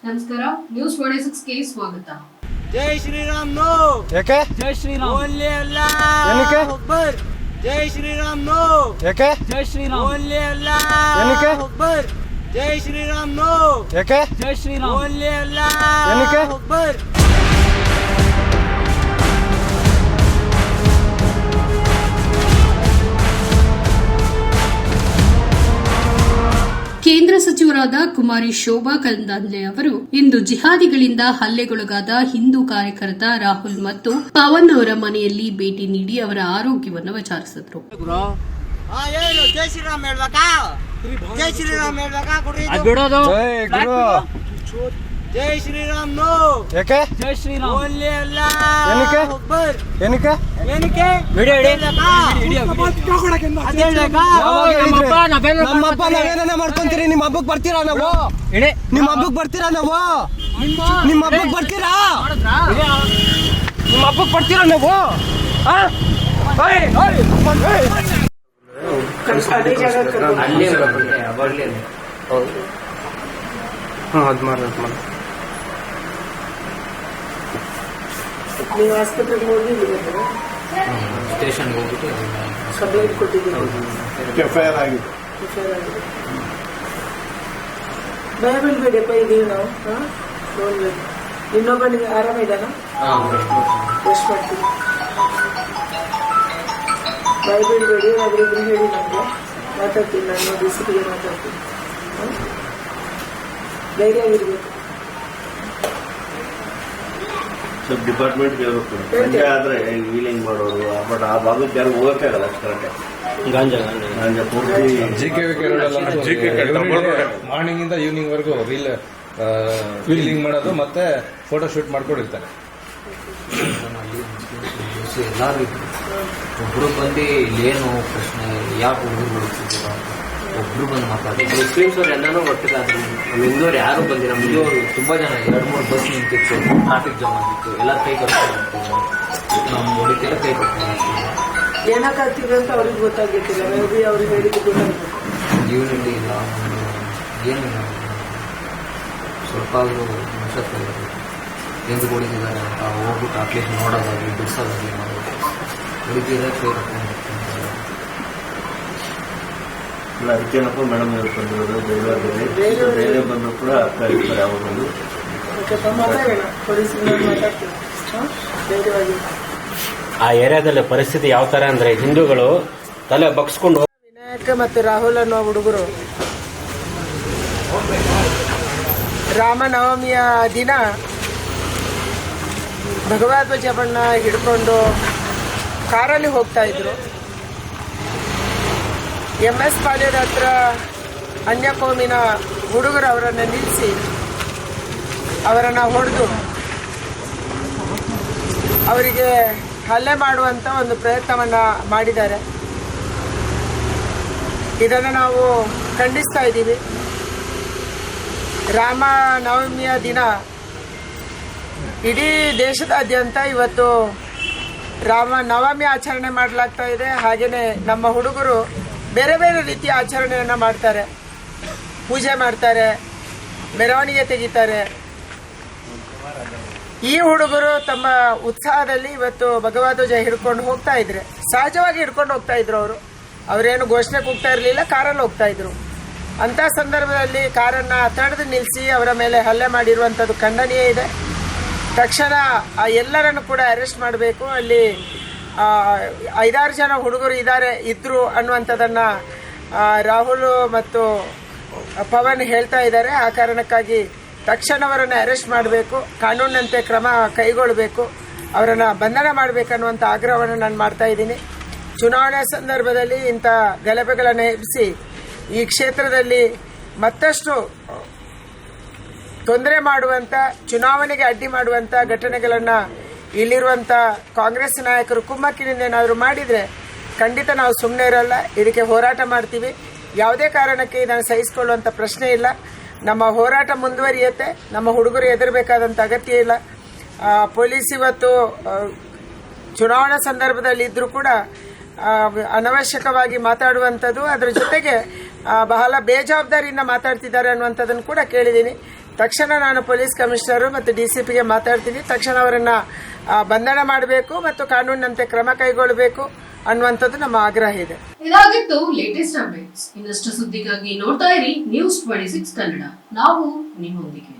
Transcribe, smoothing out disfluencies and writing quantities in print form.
ನಮಸ್ಕಾರ, ನ್ಯೂಸ್ 46ಗೆ ಸ್ವಾಗತ. ಜೈ ಶ್ರೀರಾಮ್ ನೋ. ಯಾಕೆ? ಜೈ ಶ್ರೀರಾಮ್ ಓನ್ಲಿ ಅಲ್ಲಾ ಏನಕ್ಕೆ? ಅಕ್ಬರ್. ಜೈ ಶ್ರೀರಾಮ್ ನೋ. ಯಾಕೆ? ಜೈ ಶ್ರೀರಾಮ್ ಓನ್ಲಿ ಅಲ್ಲಾ ಏನಕ್ಕೆ? ಅಕ್ಬರ್. ಜೈ ಶ್ರೀರಾಮ್ ನೋ. ಯಾಕೆ? ಜೈ ಶ್ರೀರಾಮ್ ಓನ್ಲಿ ಅಲ್ಲಾ ಏನಕ್ಕೆ? ಅಕ್ಬರ್. ಕೇಂದ್ರ ಸಚಿವರಾದ ಕುಮಾರಿ ಶೋಭಾ ಕರಂದ್ಲಾಜೆ ಅವರು ಇಂದು ಜಿಹಾದಿಗಳಿಂದ ಹಲ್ಲೆಗೊಳಗಾದ ಹಿಂದೂ ಕಾರ್ಯಕರ್ತ ರಾಹುಲ್ ಮತ್ತು ಪವನ್ ಅವರ ಮನೆಯಲ್ಲಿ ಭೇಟಿ ನೀಡಿ ಅವರ ಆರೋಗ್ಯವನ್ನು ವಿಚಾರಿಸಿದರು. ಜೈ ಶ್ರೀರಾಮ್ ಹೇಳ್ಬೇಕಾ? ಜೈ ಶ್ರೀರಾಮ್ ಹೇಳ್ಬೇಕಾ? ಕೊಡ್ರಿ ಬಿಡೋದು. ಗುರು. ಜೈ ಶ್ರೀರಾಮ್ ನೋ. ಯಾಕೆ? ಜೈ ಶ್ರೀರಾಮ್ ಓನ್ಲಿ ಅಲ್ಲಾ ಏನಕ್ಕೆ? ಅಕ್ಬರ್. ಏನಕ್ಕೆ? ಏನಕ್ಕೆ? ವಿಡಿಯೋ ನಮ್ಮಪ್ಪ ನಾವೇನ ಮಾಡ್ಕೊಂತೀರಿ? ನಿಮ್ಮ ಹಬ್ಬಕ್ಕೆ ಬರ್ತೀರಾ? ನಾವು ನಿಮ್ಮ ಹಬ್ಬಕ್ಕೆ ಬರ್ತೀರಾ? ನಾವು ನಿಮ್ಮ ಹಬ್ಬಕ್ಕೆ ಬರ್ತೀರಾ? ನಿಮ್ಮ ಹಬ್ಬಕ್ಕೆ ಬರ್ತೀರಾ? ನಾವು ನೀವು ಆಸ್ಪತ್ರೆಗೆ ಹೋಗಿದ್ದೀರಿ? ಸ್ಟೇಷನ್ಗೆ ಹೋಗ್ಬಿಟ್ಟು ಕಂಪ್ಲೇಂಟ್ ಕೊಟ್ಟಿದ್ದೀರಿ? ಎಫ್ಐಆರ್ ಆಗಿದೆ. ಭಯ ಬೀಳ್ಬೇಡಪ್ಪ, ಇದೀವಿ ನಾವು. ನೋಡ್ಬೇಕು. ಇನ್ನೊಬ್ಬನಿಗೆ ಆರಾಮ ಇದ್ದಾನ? ಎಷ್ಟು ಮಾಡ್ತೀವಿ? ಭಯ ಬೀಳ್ಬೇಡಿ, ಅವರಿಬ್ರು ಹೇಳಿ ನಮಗೆ ಮಾತಾಡ್ತೀನಿ. ನಾನು ಡಿಸಿಪಿಗೆ ಮಾತಾಡ್ತೀನಿ. ಧೈರ್ಯ ಆಗಿರ್ಬೇಕು. ಸ್ವಲ್ಪ ಡಿಪಾರ್ಟ್ಮೆಂಟ್ಗೆ ಇರಬೇಕು. ಸಂಜೆ ಆದ್ರೆ ವೀಲಿಂಗ್ ಮಾಡೋರು, ಬಟ್ ಆ ಭಾಗಕ್ಕೆ ಯಾರು ಹೋಗಕ್ಕೆ ಆಗಲ್ಲ. ಕರೆಕ್ಟ್ ಗಾಂಜಾ ಪೂರ್ತಿ ಮಾರ್ನಿಂಗ್ ಇಂದ ಈವ್ನಿಂಗ್ ವರೆಗೂ ವೀಲಿಂಗ್ ಮಾಡೋದು ಮತ್ತೆ ಫೋಟೋ ಶೂಟ್ ಮಾಡ್ಕೊಂಡಿರ್ತಾರೆ. ಎಲ್ಲಾರು ಒಬ್ರು ಬಂದು ಇಲ್ಲೇನು ಪ್ರಶ್ನೆ, ಯಾಕೆ ಹುಡುಗರು ಹುಡುಕ್ತಿದ್ದೀರ ಅಂತ ಒಬ್ರು ಬಂದು ಮಾತಾಡಿದ್ರು. ಮುಸ್ಲಿಮ್ಸ್ ಅವ್ರು ಎಲ್ಲಾನು ಒಟ್ಟಿಗಾದ್ರು. ನಮ್ಮ ಹಿಂದೂರು ಯಾರು ಬಂದಿಲ್ಲ. ನಮ್ಮ ಹಿಂದೂರು ತುಂಬಾ ಜನ, 2-3 ಬಸ್ ನಿಂತಿತ್ತು, ಟ್ರಾಫಿಕ್ ಜಾಮ್ ಆಗಿತ್ತು, ಎಲ್ಲ ಕೈ ಕಟ್ಕೊಂಡು ನಮ್ಮ ಹೊಡಿತಿಲ್ಲ, ಕೈ ಕಟ್ಕೊಂಡು ಏನಕ್ಕಾಗ್ತಿದೆ ಅಂತ ಅವ್ರಿಗೆ ಗೊತ್ತಾಗಿರ್ತಿಲ್ಲ. ಮೇ ಬಿ ಅವ್ರಿಗೆ ಹೇಳಿದ್ದು ಗೊತ್ತಾಗ್ಬೇಕು. ಯೂನಿಟಿ ಇಲ್ಲ, ಏನಿಲ್ಲ, ಸ್ವಲ್ಪ ಆದರೂ ಮನುಷ್ಯತ್ವ ಎಂದು ಹೊಡಿತಿದ್ದಾರೆ ಅಂತ ಹೋಗ್ಬಿಟ್ಟು ಅಟ್ಲೀಸ್ಟ್ ನೋಡೋದಾಗಲಿ ಬಿಡಿಸೋದಾಗಲಿ ಮಾಡೋದು. ಹುಡುಗಿರ ಕೈ ಕಟ್ಕೊಂಡು ಅದಕ್ಕೇನಪ್ಪ ಮೇಡಮ್ ಬಂದಿರೋದು ಬೇರೆ ಬಂದರೂ ಕೂಡ ಆಗ್ತಾ ಇರ್ತಾರೆ. ಯಾವಾಗಲೂ ಮಾತಾಡೋಣ, ಪೊಲೀಸರಿಂದ ಮಾತಾಡ್ತೀವಿ. ಧೈರ್ಯವಾಗಿ. ಆ ಏರಿಯಾದಲ್ಲಿ ಪರಿಸ್ಥಿತಿ ಯಾವ ತರ ಅಂದ್ರೆ ಹಿಂದೂಗಳು ತಲೆ ಬಗ್ಸ್ಕೊಂಡು. ವಿನಾಯಕ ಮತ್ತು ರಾಹುಲ್ ಅನ್ನೋ ಹುಡುಗರು ರಾಮನವಮಿಯ ದಿನ ಭಗವಧ್ವಜವನ್ನ ಹಿಡ್ಕೊಂಡು ಕಾರಲ್ಲಿ ಹೋಗ್ತಾ ಇದ್ರು. MS ಪಾಳ್ಯದ ಹತ್ರ ಅನ್ಯಕೋಮಿನ ಹುಡುಗರು ಅವರನ್ನು ನಿಲ್ಲಿಸಿ ಅವರನ್ನು ಹೊಡೆದು ಅವರಿಗೆ ಹಲ್ಲೆ ಮಾಡುವಂಥ ಒಂದು ಪ್ರಯತ್ನವನ್ನು ಮಾಡಿದ್ದಾರೆ. ಇದನ್ನು ನಾವು ಖಂಡಿಸ್ತಾ ಇದ್ದೀವಿ. ರಾಮನವಮಿಯ ದಿನ ಇಡೀ ದೇಶದಾದ್ಯಂತ ಇವತ್ತು ರಾಮನವಮಿ ಆಚರಣೆ ಮಾಡಲಾಗ್ತಾ ಇದೆ. ಹಾಗೆಯೇ ನಮ್ಮ ಹುಡುಗರು ಬೇರೆ ಬೇರೆ ರೀತಿಯ ಆಚರಣೆಯನ್ನು ಮಾಡ್ತಾರೆ, ಪೂಜೆ ಮಾಡ್ತಾರೆ, ಮೆರವಣಿಗೆ ತೆಗಿತಾರೆ. ಈ ಹುಡುಗರು ತಮ್ಮ ಉತ್ಸಾಹದಲ್ಲಿ ಇವತ್ತು ಭಗವಧ್ವಜ ಹಿಡ್ಕೊಂಡು ಹೋಗ್ತಾ ಇದ್ರೆ, ಸಹಜವಾಗಿ ಹಿಡ್ಕೊಂಡು ಹೋಗ್ತಾ ಇದ್ರು. ಅವರೇನು ಘೋಷಣೆ ಕೂಗ್ತಾ ಇರಲಿಲ್ಲ, ಕಾರಲ್ಲಿ ಹೋಗ್ತಾ ಇದ್ರು. ಅಂಥ ಸಂದರ್ಭದಲ್ಲಿ ಕಾರನ್ನು ತಡೆದು ನಿಲ್ಲಿಸಿ ಅವರ ಮೇಲೆ ಹಲ್ಲೆ ಮಾಡಿರುವಂಥದ್ದು ಖಂಡನೀಯ ಇದೆ. ತಕ್ಷಣ ಎಲ್ಲರನ್ನು ಕೂಡ ಅರೆಸ್ಟ್ ಮಾಡಬೇಕು. ಅಲ್ಲಿ 5-6 ಜನ ಹುಡುಗರು ಇದ್ರು ಅನ್ನುವಂಥದ್ದನ್ನು ರಾಹುಲ್ ಮತ್ತು ಪವನ್ ಹೇಳ್ತಾ ಇದ್ದಾರೆ. ಆ ಕಾರಣಕ್ಕಾಗಿ ತಕ್ಷಣ ಅವರನ್ನು ಅರೆಸ್ಟ್ ಮಾಡಬೇಕು, ಕಾನೂನಿನಂತೆ ಕ್ರಮ ಕೈಗೊಳ್ಳಬೇಕು, ಅವರನ್ನು ಬಂಧನ ಮಾಡಬೇಕನ್ನುವಂಥ ಆಗ್ರಹವನ್ನು ನಾನು ಮಾಡ್ತಾ ಇದ್ದೀನಿ. ಚುನಾವಣೆ ಸಂದರ್ಭದಲ್ಲಿ ಇಂಥ ಗಲಭೆಗಳನ್ನು ಎಬ್ಬಿಸಿ ಈ ಕ್ಷೇತ್ರದಲ್ಲಿ ಮತ್ತಷ್ಟು ತೊಂದರೆ ಮಾಡುವಂಥ, ಚುನಾವಣೆಗೆ ಅಡ್ಡಿ ಮಾಡುವಂಥ ಘಟನೆಗಳನ್ನು ಇಲ್ಲಿರುವಂಥ ಕಾಂಗ್ರೆಸ್ ನಾಯಕರು ಕುಮ್ಮಕ್ಕಿನಿಂದ ಏನಾದರೂ ಮಾಡಿದರೆ ಖಂಡಿತ ನಾವು ಸುಮ್ಮನೆ ಇರಲ್ಲ. ಇದಕ್ಕೆ ಹೋರಾಟ ಮಾಡ್ತೀವಿ. ಯಾವುದೇ ಕಾರಣಕ್ಕೆ ಇದನ್ನು ಸಹಿಸಿಕೊಳ್ಳುವಂಥ ಪ್ರಶ್ನೆ ಇಲ್ಲ. ನಮ್ಮ ಹೋರಾಟ ಮುಂದುವರಿಯುತ್ತೆ. ನಮ್ಮ ಹುಡುಗರು ಹೆದರಬೇಕಾದಂಥ ಅಗತ್ಯ ಇಲ್ಲ. ಪೊಲೀಸ್ ಇವತ್ತು ಚುನಾವಣಾ ಸಂದರ್ಭದಲ್ಲಿ ಇದ್ರೂ ಕೂಡ ಅನವಶ್ಯಕವಾಗಿ ಮಾತಾಡುವಂಥದ್ದು, ಅದರ ಜೊತೆಗೆ ಬಹಳ ಬೇಜವಾಬ್ದಾರಿಯಿಂದ ಮಾತಾಡ್ತಿದ್ದಾರೆ ಅನ್ನುವಂಥದ್ದನ್ನು ಕೂಡ ಕೇಳಿದ್ದೀನಿ. ತಕ್ಷಣ ನಾನು ಪೊಲೀಸ್ ಕಮಿಷನರು ಮತ್ತು DCPಗೆ ಮಾತಾಡ್ತೀನಿ. ತಕ್ಷಣ ಅವರನ್ನ ಬಂಧನ ಮಾಡಬೇಕು ಮತ್ತು ಕಾನೂನಿನಂತೆ ಕ್ರಮ ಕೈಗೊಳ್ಳಬೇಕು ಅನ್ನುವಂಥದ್ದು ನಮ್ಮ ಆಗ್ರಹ ಇದೆ. ಇದಾಗಿತ್ತು ಲೇಟೆಸ್ಟ್ ಅಪ್ಡೇಟ್ಸ್. ಇನ್ನಷ್ಟು ಸುದ್ದಿಗಾಗಿ ನೋಡ್ತಾ ಇರಿ News 26 ಕನ್ನಡ. ನಾವು ನಿಮ್ಮೊಂದಿಗೆ.